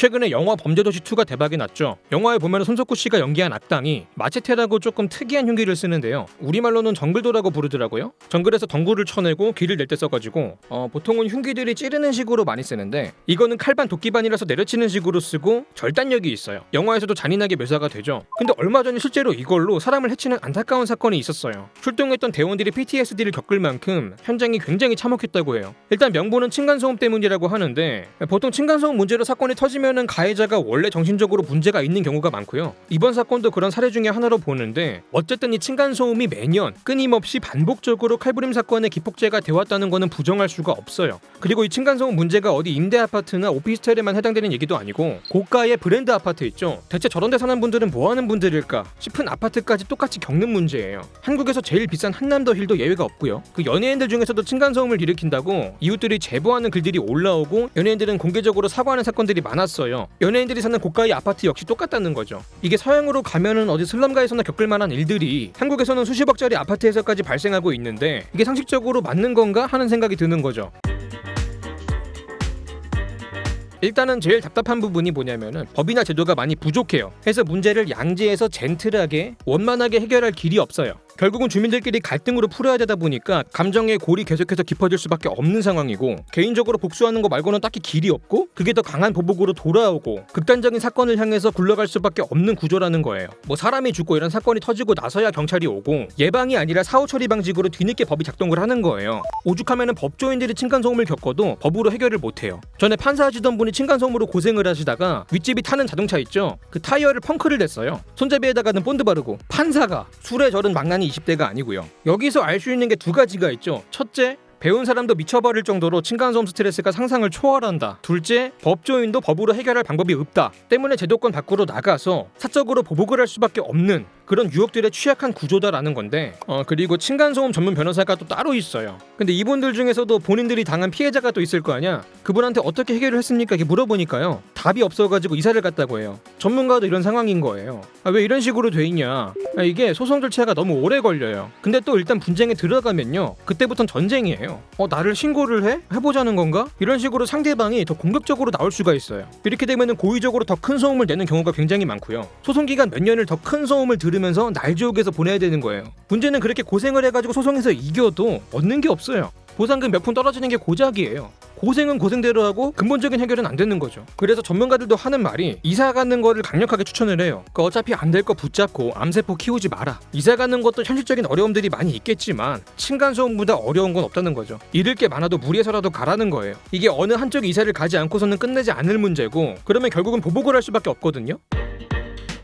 최근에 영화 범죄도시 2가 대박이 났죠. 영화에 보면 손석구 씨가 연기한 악당이 마체테라고 조금 특이한 흉기를 쓰는데요. 우리말로는 정글도라고 부르더라고요. 정글에서 덩굴을 쳐내고 길을 낼 때 써가지고 보통은 흉기들이 찌르는 식으로 많이 쓰는데 이거는 칼반 도끼반이라서 내려치는 식으로 쓰고 절단력이 있어요. 영화에서도 잔인하게 묘사가 되죠. 근데 얼마 전에 실제로 이걸로 사람을 해치는 안타까운 사건이 있었어요. 출동했던 대원들이 PTSD를 겪을 만큼 현장이 굉장히 참혹했다고 해요. 일단 명분은 층간소음 때문이라고 하는데 보통 층간소음 문제로 사건이 터지면은 가해자가 원래 정신적으로 문제가 있는 경우가 많고요. 이번 사건도 그런 사례 중에 하나로 보는데 어쨌든 이 층간소음이 매년 끊임없이 반복적으로 칼부림 사건의 기폭제가 되었다는 거는 부정할 수가 없어요. 그리고 이 층간소음 문제가 어디 임대 아파트나 오피스텔에만 해당되는 얘기도 아니고 고가의 브랜드 아파트 있죠. 대체 저런 데 사는 분들은 뭐 하는 분들일까 싶은 아파트까지 똑같이 겪는 문제예요. 한국에서 제일 비싼 한남더 힐도 예외가 없고요. 그 연예인들 중에서도 층간소음을 일으킨다고 이웃들이 제보하는 글들이 올라오고 연예인들은 공개적으로 사과하는 사건들이 많았어요. 연예인들이 사는 고가의 아파트 역시 똑같다는 거죠. 이게 서양으로 가면은 어디 슬럼가에서나 겪을 만한 일들이 한국에서는 수십억짜리 아파트에서까지 발생하고 있는데 이게 상식적으로 맞는 건가 하는 생각이 드는 거죠. 일단은 제일 답답한 부분이 뭐냐면은 법이나 제도가 많이 부족해요. 해서 문제를 양지에서 젠틀하게 원만하게 해결할 길이 없어요. 결국은 주민들끼리 갈등으로 풀어야 되다 보니까 감정의 골이 계속해서 깊어질 수밖에 없는 상황이고 개인적으로 복수하는 거 말고는 딱히 길이 없고 그게 더 강한 보복으로 돌아오고 극단적인 사건을 향해서 굴러갈 수밖에 없는 구조라는 거예요. 뭐 사람이 죽고 이런 사건이 터지고 나서야 경찰이 오고 예방이 아니라 사후 처리 방식으로 뒤늦게 법이 작동을 하는 거예요. 오죽하면은 법조인들이 층간소음을 겪어도 법으로 해결을 못해요. 전에 판사 하시던 분이 층간소음으로 고생을 하시다가 윗집이 타는 자동차 있죠. 그 타이어를 펑크를 냈어요. 손잡이에다가는 본드 바르고. 판사가 술에 절은 망나니 20대가 아니고요. 여기서 알 수 있는 게 두 가지가 있죠. 첫째, 배운 사람도 미쳐버릴 정도로 층간소음 스트레스가 상상을 초월한다. 둘째, 법조인도 법으로 해결할 방법이 없다. 때문에 제도권 밖으로 나가서 사적으로 보복을 할 수밖에 없는 그런 유혹들에 취약한 구조다라는 건데 그리고 층간소음 전문 변호사가 또 따로 있어요. 근데 이분들 중에서도 본인들이 당한 피해자가 또 있을 거 아니야. 그분한테 어떻게 해결을 했습니까? 이렇게 물어보니까요. 답이 없어가지고 이사를 갔다고 해요. 전문가도 이런 상황인 거예요. 왜 이런 식으로 돼 있냐. 이게 소송 절차가 너무 오래 걸려요. 근데 또 일단 분쟁에 들어가면요. 그때부터는 전쟁이에요. 나를 신고를 해? 해보자는 건가? 이런 식으로 상대방이 더 공격적으로 나올 수가 있어요. 이렇게 되면은 고의적으로 더 큰 소음을 내는 경우가 굉장히 많고요. 소송 기간 몇 년을 더 큰 소음을 들으면서 날지옥에서 보내야 되는 거예요. 문제는 그렇게 고생을 해가지고 소송에서 이겨도 얻는 게 없어요. 보상금 몇 푼 떨어지는 게 고작이에요. 고생은 고생대로 하고 근본적인 해결은 안 되는 거죠. 그래서 전문가들도 하는 말이 이사 가는 거를 강력하게 추천을 해요. 그러니까 어차피 안 될 거 붙잡고 암세포 키우지 마라. 이사 가는 것도 현실적인 어려움들이 많이 있겠지만 층간소음보다 어려운 건 없다는 거죠. 잃을 게 많아도 무리해서라도 가라는 거예요. 이게 어느 한쪽 이사를 가지 않고서는 끝내지 않을 문제고 그러면 결국은 보복을 할 수밖에 없거든요.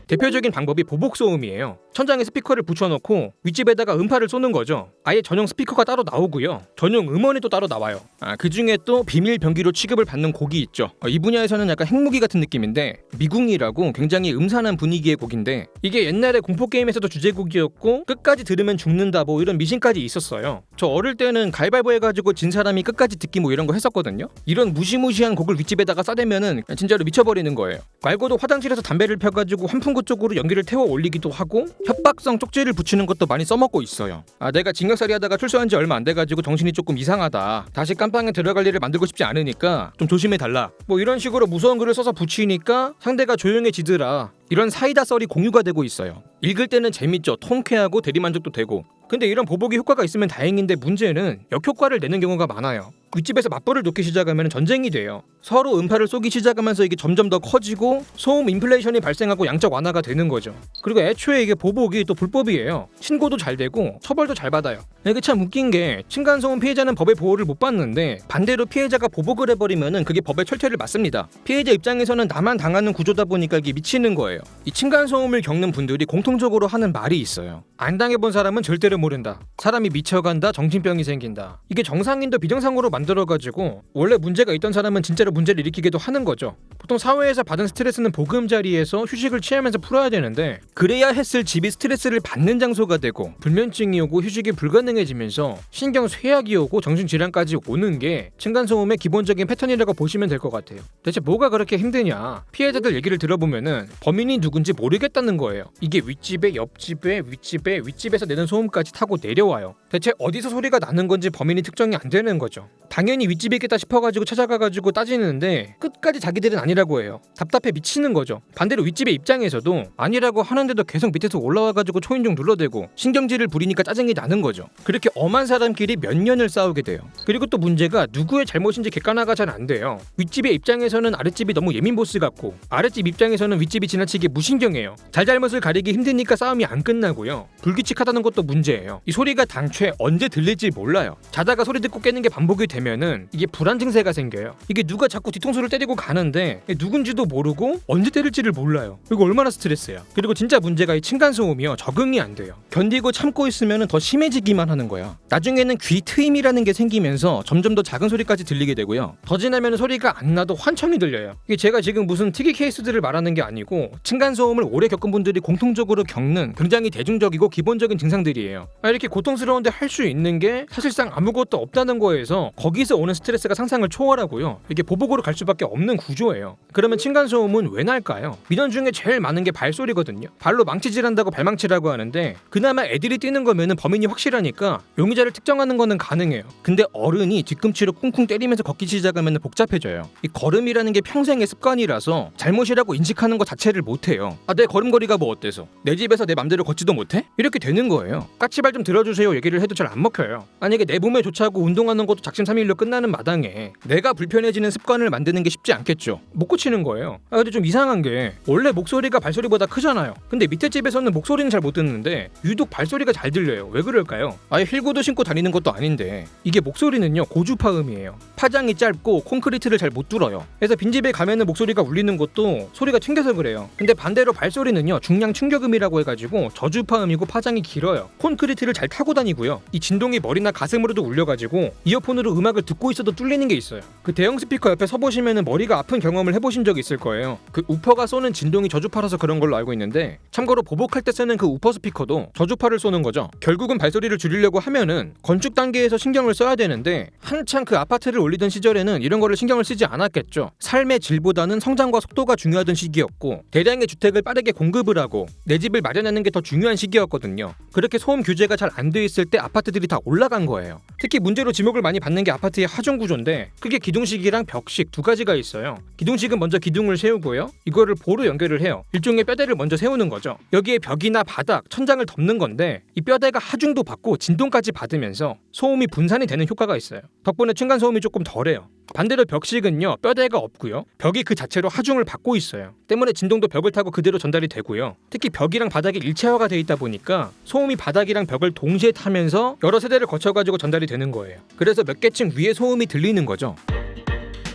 대표적인 방법이 보복소음이에요. 천장에 스피커를 붙여놓고 윗집에다가 음파를 쏘는 거죠. 아예 전용 스피커가 따로 나오고요. 전용 음원이 또 따로 나와요. 그 중에 또 비밀 병기로 취급을 받는 곡이 있죠. 이 분야에서는 약간 핵무기 같은 느낌인데 미궁이라고 굉장히 음산한 분위기의 곡인데 이게 옛날에 공포게임에서도 주제곡이었고 끝까지 들으면 죽는다 뭐 이런 미신까지 있었어요. 저 어릴 때는 가위바위보 해가지고 진 사람이 끝까지 듣기 뭐 이런 거 했었거든요. 이런 무시무시한 곡을 윗집에다가 싸대면은 진짜로 미쳐버리는 거예요. 말고도 화장실에서 담배를 펴가지고 환풍구 쪽으로 연기를 태워 올리기도 하고 협박성 쪽지를 붙이는 것도 많이 써먹고 있어요. 내가 징역살이 하다가 출소한 지 얼마 안 돼가지고 정신이 조금 이상하다. 다시 깜빵에 들어갈 일을 만들고 싶지 않으니까 좀 조심해달라. 뭐 이런 식으로 무서운 글을 써서 붙이니까 상대가 조용해지더라. 이런 사이다 썰이 공유가 되고 있어요. 읽을 때는 재밌죠. 통쾌하고 대리만족도 되고. 근데 이런 보복이 효과가 있으면 다행인데 문제는 역효과를 내는 경우가 많아요. 윗집에서 맞불을 놓기 시작하면 전쟁이 돼요. 서로 음파를 쏘기 시작하면서 이게 점점 더 커지고 소음 인플레이션이 발생하고 양적 완화가 되는 거죠. 그리고 애초에 이게 보복이 또 불법이에요. 신고도 잘 되고 처벌도 잘 받아요. 이게 참 웃긴 게 층간소음 피해자는 법의 보호를 못 받는데 반대로 피해자가 보복을 해버리면은 그게 법의 철퇴를 맞습니다. 피해자 입장에서는 나만 당하는 구조다 보니까 이게 미치는 거예요. 이 층간소음을 겪는 분들이 공통적으로 하는 말이 있어요. 안 당해본 사람은 절대로 모른다. 사람이 미쳐간다. 정신병이 생긴다. 이게 정상인도 비정상으로 만들어가지고 원래 문제가 있던 사람은 진짜로 문제를 일으키기도 하는 거죠. 보통 사회에서 받은 스트레스는 보금자리에서 휴식을 취하면서 풀어야 되는데 그래야 했을 집이 스트레스를 받는 장소가 되고 불면증이 오고 휴식이 불가능해지면서 신경 쇠약이 오고 정신질환까지 오는 게 층간소음의 기본적인 패턴이라고 보시면 될 것 같아요. 대체 뭐가 그렇게 힘드냐? 피해자들 얘기를 들어보면은 범인이 누군지 모르겠다는 거예요. 이게 윗집에 옆집에 윗집에 윗집에서 내는 소음까지 타고 내려와요. 대체 어디서 소리가 나는 건지 범인이 특정이 안 되는 거죠. 당연히 윗집이겠다 싶어가지고 찾아가가지고 따지는데 끝까지 자기들은 아니라고 아니라고 해요. 답답해 미치는 거죠. 반대로 윗집의 입장에서도 아니라고 하는데도 계속 밑에서 올라와가지고 초인종 눌러대고 신경질을 부리니까 짜증이 나는 거죠. 그렇게 엄한 사람끼리 몇 년을 싸우게 돼요. 그리고 또 문제가 누구의 잘못인지 객관화가 잘 안 돼요. 윗집의 입장에서는 아랫집이 너무 예민 보스 같고 아랫집 입장에서는 윗집이 지나치게 무신경해요. 잘잘못을 가리기 힘드니까 싸움이 안 끝나고요. 불규칙하다는 것도 문제예요. 이 소리가 당최 언제 들릴지 몰라요. 자다가 소리 듣고 깨는 게 반복이 되면은 이게 불안 증세가 생겨요. 이게 누가 자꾸 뒤통수를 때리고 가는데 누군지도 모르고 언제 때릴지를 몰라요. 이거 얼마나 스트레스야. 그리고 진짜 문제가 이 층간소음이요. 적응이 안 돼요. 견디고 참고 있으면은 더 심해지기만 하는 거야. 나중에는 귀 트임이라는 게 생기면서 점점 더 작은 소리까지 들리게 되고요. 더 지나면 소리가 안 나도 환청이 들려요. 이게 제가 지금 무슨 특이 케이스들을 말하는 게 아니고 층간소음을 오래 겪은 분들이 공통적으로 겪는 굉장히 대중적이고 기본적인 증상들이에요. 이렇게 고통스러운데 할 수 있는 게 사실상 아무것도 없다는 거에서 거기서 오는 스트레스가 상상을 초월하고요. 이게 보복으로 갈 수밖에 없는 구조예요. 그러면 층간소음은 왜 날까요? 민원 중에 제일 많은 게 발소리거든요. 발로 망치질한다고 발망치라고 하는데 그나마 애들이 뛰는 거면은 범인이 확실하니까 용의자를 특정하는 거는 가능해요. 근데 어른이 뒤꿈치로 쿵쿵 때리면서 걷기 시작하면 복잡해져요. 이 걸음이라는 게 평생의 습관이라서 잘못이라고 인식하는 것 자체를 못해요. 내 걸음걸이가 뭐 어때서? 내 집에서 내 맘대로 걷지도 못해? 이렇게 되는 거예요. 까치발 좀 들어주세요 얘기를 해도 잘 안 먹혀요. 만약에 내 몸에 좋자고 운동하는 것도 작심삼일로 끝나는 마당에 내가 불편해지는 습관을 만드는 게 쉽지 않겠죠. 못 고치는 거예요. 근데 좀 이상한 게 원래 목소리가 발소리보다 크잖아요. 근데 밑에 집에서는 목소리는 잘 못 듣는데 유독 발소리가 잘 들려요. 왜 그럴까요? 아예 힐구도 신고 다니는 것도 아닌데 이게 목소리는요 고주파음이에요. 파장이 짧고 콘크리트를 잘 못 뚫어요. 그래서 빈집에 가면은 목소리가 울리는 것도 소리가 튕겨서 그래요. 근데 반대로 발소리는요 중량 충격음이라고 해가지고 저주파음이고 파장이 길어요. 콘크리트를 잘 타고 다니고요. 이 진동이 머리나 가슴으로도 울려가지고 이어폰으로 음악을 듣고 있어도 뚫리는 게 있어요. 그 대형 스피커 옆에 서보시면은 머리가 아픈 경험을 해보신 적 있을 거예요. 그 우퍼가 쏘는 진동이 저주파라서 그런 걸로 알고 있는데 참고로 보복할 때 쓰는 그 우퍼 스피커도 저주파를 쏘는 거죠. 결국은 발소리를 줄이려고 하면은 건축 단계에서 신경을 써야 되는데 한창 그 아파트를 올리던 시절에는 이런 거를 신경을 쓰지 않았겠죠. 삶의 질보다는 성장과 속도가 중요하던 시기였고 대량의 주택을 빠르게 공급을 하고 내 집을 마련하는 게 더 중요한 시기였거든요. 그렇게 소음 규제가 잘 안 돼 있을 때 아파트들이 다 올라간 거예요. 특히 문제로 지목을 많이 받는 게 아파트의 하중 구조인데 그게 기둥식이랑 벽식 두 가지가 있어요. 기둥식은 먼저 기둥을 세우고요. 이거를 보로 연결을 해요. 일종의 뼈대를 먼저 세우는 거죠. 여기에 벽이나 바닥, 천장을 덮는 건데 이 뼈대가 하중도 받고 진동까지 받으면서 소음이 분산이 되는 효과가 있어요. 덕분에 층간소음이 조금 덜해요. 반대로 벽식은요 뼈대가 없고요. 벽이 그 자체로 하중을 받고 있어요. 때문에 진동도 벽을 타고 그대로 전달이 되고요. 특히 벽이랑 바닥이 일체화가 돼 있다 보니까 소음이 바닥이랑 벽을 동시에 타면서 여러 세대를 거쳐가지고 전달이 되는 거예요. 그래서 몇 개 층 위에 소음이 들리는 거죠.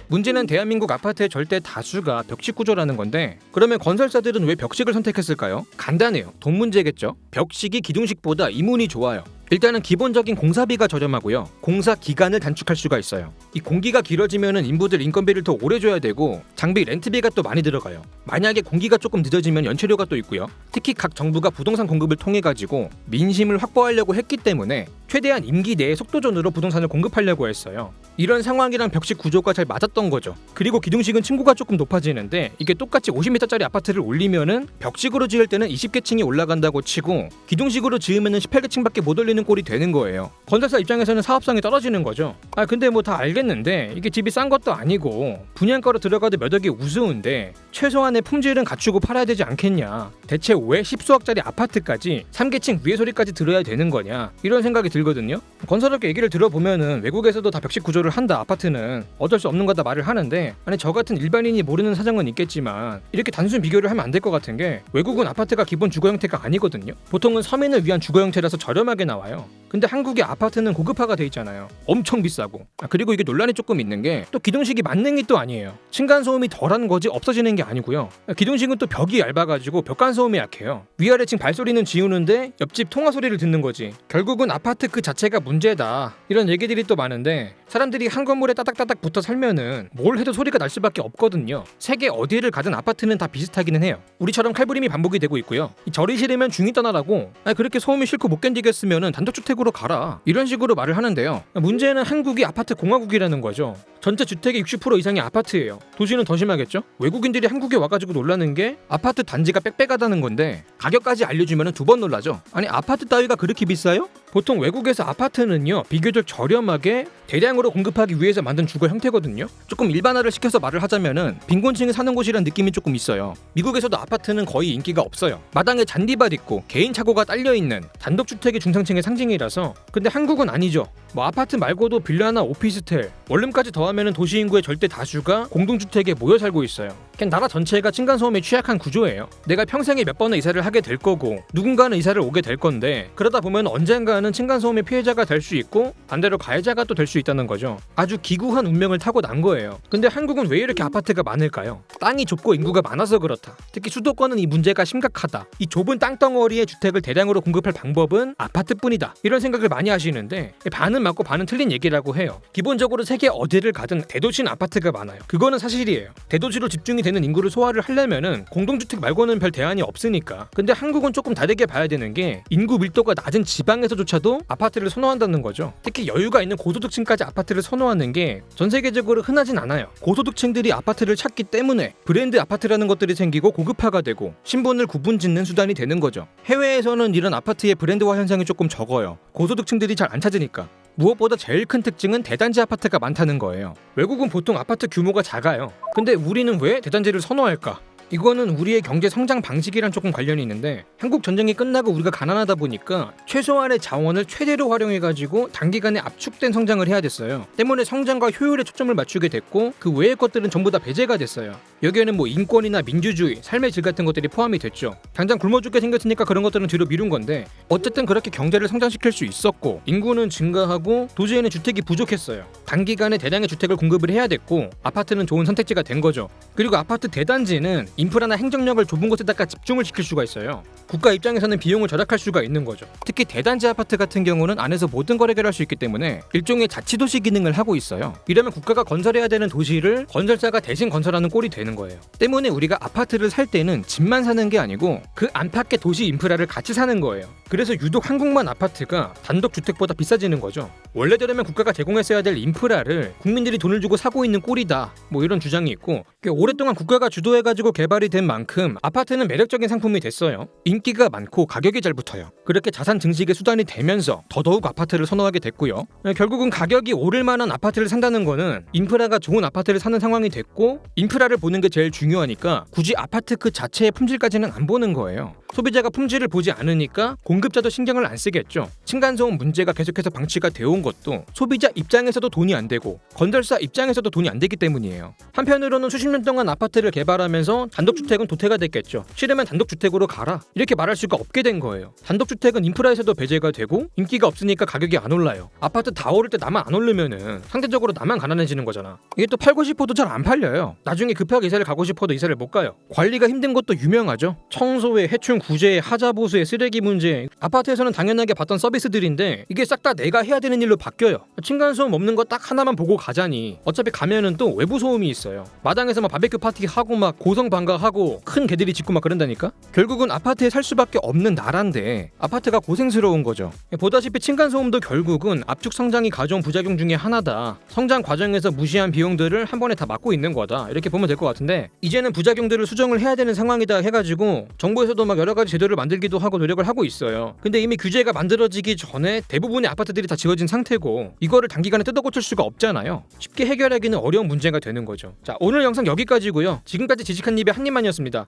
문제는 대한민국 아파트의 절대 다수가 벽식 구조라는 건데 그러면 건설사들은 왜 벽식을 선택했을까요? 간단해요. 돈 문제겠죠. 벽식이 기둥식보다 이문이 좋아요. 일단은 기본적인 공사비가 저렴하고요. 공사 기간을 단축할 수가 있어요. 이 공기가 길어지면은 인부들 인건비를 더 오래 줘야 되고 장비 렌트비가 또 많이 들어가요. 만약에 공기가 조금 늦어지면 연체료가 또 있고요. 특히 각 정부가 부동산 공급을 통해 가지고 민심을 확보하려고 했기 때문에 최대한 임기 내에 속도전으로 부동산을 공급하려고 했어요. 이런 상황이랑 벽식 구조가 잘 맞았던 거죠. 그리고 기둥식은 층고가 조금 높아지는데 이게 똑같이 50m짜리 아파트를 올리면은 벽식으로 지을 때는 20개 층이 올라간다고 치고 기둥식으로 지으면은 18개 층밖에 못 올리는 꼴이 되는 거예요. 건설사 입장에서는 사업성이 떨어지는 거죠. 근데 뭐 다 알겠는데 이게 집이 싼 것도 아니고 분양가로 들어가도 몇 억이 우스운데 최소한의 품질은 갖추고 팔아야 되지 않겠냐. 대체 왜 10수억짜리 아파트까지 3계층 위에 소리까지 들어야 되는 거냐 이런 생각이 들거든요. 건설업계 얘기를 들어보면은 외국에서도 다 벽식 구조를 한다. 아파트는 어쩔 수 없는 거다 말을 하는데 아니 저 같은 일반인이 모르는 사정은 있겠지만 이렇게 단순 비교를 하면 안 될 것 같은 게 외국은 아파트가 기본 주거 형태가 아니거든요. 보통은 서민을 위한 주거 형태라서 저렴하게 나와요. 근데 한국의 아파트는 고급화가 돼 있잖아요. 엄청 비싸고. 그리고 이게 논란이 조금 있는 게 또 기둥식이 만능이 또 아니에요. 층간소음이 덜한 거지 없어지는 게 아니고요. 기둥식은 또 벽이 얇아가지고 벽간소음이 약해요. 위아래층 발소리는 지우는데 옆집 통화 소리를 듣는 거지. 결국은 아파트 그 자체가 문제다. 이런 얘기들이 또 많은데 사람들이 한 건물에 따닥따닥 붙어 살면은 뭘 해도 소리가 날 수밖에 없거든요. 세계 어디를 가든 아파트는 다 비슷하기는 해요. 우리처럼 칼부림이 반복이 되고 있고요. 이 절이 싫으면 중이 떠나라고 그렇게 소음이 싫고 못 견디겠으면은 단독주택으로 가라 이런 식으로 말을 하는데요. 문제는 한국이 아파트 공화국이라는 거죠. 전체 주택의 60% 이상이 아파트예요. 도시는 더 심하겠죠? 외국인들이 한국에 와가지고 놀라는 게 아파트 단지가 빽빽하다는 건데 가격까지 알려주면 2번 놀라죠. 아니 아파트 따위가 그렇게 비싸요? 보통 외국에서 아파트는요 비교적 저렴하게 대량으로 공급하기 위해서 만든 주거 형태거든요. 조금 일반화를 시켜서 말을 하자면은 빈곤층이 사는 곳이란 느낌이 조금 있어요. 미국에서도 아파트는 거의 인기가 없어요. 마당에 잔디밭 있고 개인 차고가 딸려있는 단독주택이 중상층의 상징이라서. 근데 한국은 아니죠. 뭐 아파트 말고도 빌라나 오피스텔, 원룸까지 더하면 도시 인구의 절대 다수가 공동주택에 모여 살고 있어요. 그냥 나라 전체가 층간소음에 취약한 구조예요. 내가 평생에 몇 번의 이사를 하게 될 거고 누군가는 이사를 오게 될 건데 그러다 보면 언젠가는 층간소음의 피해자가 될 수 있고 반대로 가해자가 또 될 수 있다는 거죠. 아주 기구한 운명을 타고 난 거예요. 근데 한국은 왜 이렇게 아파트가 많을까요? 땅이 좁고 인구가 많아서 그렇다. 특히 수도권은 이 문제가 심각하다. 이 좁은 땅덩어리에 주택을 대량으로 공급할 방법은 아파트뿐이다. 이런 생각을 많이 하시는데 반은 맞고 반은 틀린 얘기라고 해요. 기본적으로 세계 어디를 가든 대도시는 아파트가 많아요. 그거는 사실이에요. 대도시로 집중이 되는 인구를 소화를 하려면은 공동주택 말고는 별 대안이 없으니까. 근데 한국은 조금 다르게 봐야 되는 게 인구 밀도가 낮은 지방에서조차도 아파트를 선호한다는 거죠. 특히 여유가 있는 고소득층까지 아파트를 선호하는 게 전 세계적으로 흔하진 않아요. 고소득층들이 아파트를 찾기 때문에 브랜드 아파트라는 것들이 생기고 고급화가 되고 신분을 구분짓는 수단이 되는 거죠. 해외에서는 이런 아파트의 브랜드화 현상이 조금 적어요. 고소득층들이 잘 안 찾으니까. 무엇보다 제일 큰 특징은 대단지 아파트가 많다는 거예요. 외국은 보통 아파트 규모가 작아요. 근데 우리는 왜 대단지를 선호할까? 이거는 우리의 경제 성장 방식이랑 조금 관련이 있는데 한국 전쟁이 끝나고 우리가 가난하다 보니까 최소한의 자원을 최대로 활용해가지고 단기간에 압축된 성장을 해야 됐어요. 때문에 성장과 효율에 초점을 맞추게 됐고 그 외의 것들은 전부 다 배제가 됐어요. 여기에는 뭐 인권이나 민주주의, 삶의 질 같은 것들이 포함이 됐죠. 당장 굶어 죽게 생겼으니까 그런 것들은 뒤로 미룬 건데 어쨌든 그렇게 경제를 성장시킬 수 있었고 인구는 증가하고 도시에는 주택이 부족했어요. 단기간에 대량의 주택을 공급을 해야 됐고 아파트는 좋은 선택지가 된 거죠. 그리고 아파트 대단지는 인프라나 행정력을 좁은 곳에다가 집중을 시킬 수가 있어요. 국가 입장에서는 비용을 절약할 수가 있는 거죠. 특히 대단지 아파트 같은 경우는 안에서 모든 걸 해결할 수 있기 때문에 일종의 자치도시 기능을 하고 있어요. 이러면 국가가 건설해야 되는 도시를 건설사가 대신 건설하는 꼴이 되는 거예요. 때문에 우리가 아파트를 살 때는 집만 사는 게 아니고 그 안팎의 도시 인프라를 같이 사는 거예요. 그래서 유독 한국만 아파트가 단독주택보다 비싸지는 거죠. 원래대로면 국가가 제공했어야 될 인프라를 국민들이 돈을 주고 사고 있는 꼴이다. 뭐 이런 주장이 있고 오랫동안 국가가 주도해가지고 개발이 된 만큼 아파트는 매력적인 상품이 됐어요. 인기가 많고 가격이 잘 붙어요. 그렇게 자산 증식의 수단이 되면서 더더욱 아파트를 선호하게 됐고요. 결국은 가격이 오를 만한 아파트를 산다는 거는 인프라가 좋은 아파트를 사는 상황이 됐고 인프라를 보는 게 제일 중요하니까 굳이 아파트 그 자체의 품질까지는 안 보는 거예요. 소비자가 품질을 보지 않으니까 공급자도 신경을 안 쓰겠죠. 층간소음 문제가 계속해서 방치가 되어 온 것도 소비자 입장에서도 돈이 안 되고 건설사 입장에서도 돈이 안 되기 때문이에요. 한편으로는 수십 년 동안 아파트를 개발하면서 단독주택은 도태가 됐겠죠. 싫으면 단독주택으로 가라 이렇게 말할 수가 없게 된 거예요. 단독주택은 인프라에서도 배제가 되고 인기가 없으니까 가격이 안 올라요. 아파트 다 오를 때 나만 안 오르면은 상대적으로 나만 가난해지는 거잖아. 이게 또 팔고 싶어도 잘 안 팔려요. 나중에 급하게 이사를 가고 싶어도 이사를 못 가요. 관리가 힘든 것도 유명하죠. 청소에 해충 구제에 하자 보수에 쓰레기 문제. 아파트에서는 당연하게 받던 서비스들인데 이게 싹 다 내가 해야 되는 일로 바뀌어요. 층간소음 없는 거 딱 하나만 보고 가자니 어차피 가면은 또 외부 소음이 있어요. 마당에서 막 바베큐 파티 하고 막 고성 방가하고 큰 개들이 짖고 막 그런다니까. 결국은 아파트에 살 수밖에 없는 나라인데 아파트가 고생스러운 거죠. 보다시피 층간소음도 결국은 압축 성장이 가져온 부작용 중에 하나다. 성장 과정에서 무시한 비용들을 한 번에 다 막고 있는 거다. 이렇게 보면 될 것 같은데 이제는 부작용들을 수정을 해야 되는 상황이다 해가지고 정부에서도 막 여러 가지 제도를 만들기도 하고 노력을 하고 있어요. 근데 이미 규제가 만들어지기 전에 대부분의 아파트들이 다 지어진 상태고 이거를 단기간에 뜯어 고칠 수가 없잖아요. 쉽게 해결하기는 어려운 문제가 되는 거죠. 자, 오늘 영상 여기까지고요. 지금까지 지식한 입의 한입만이었습니다.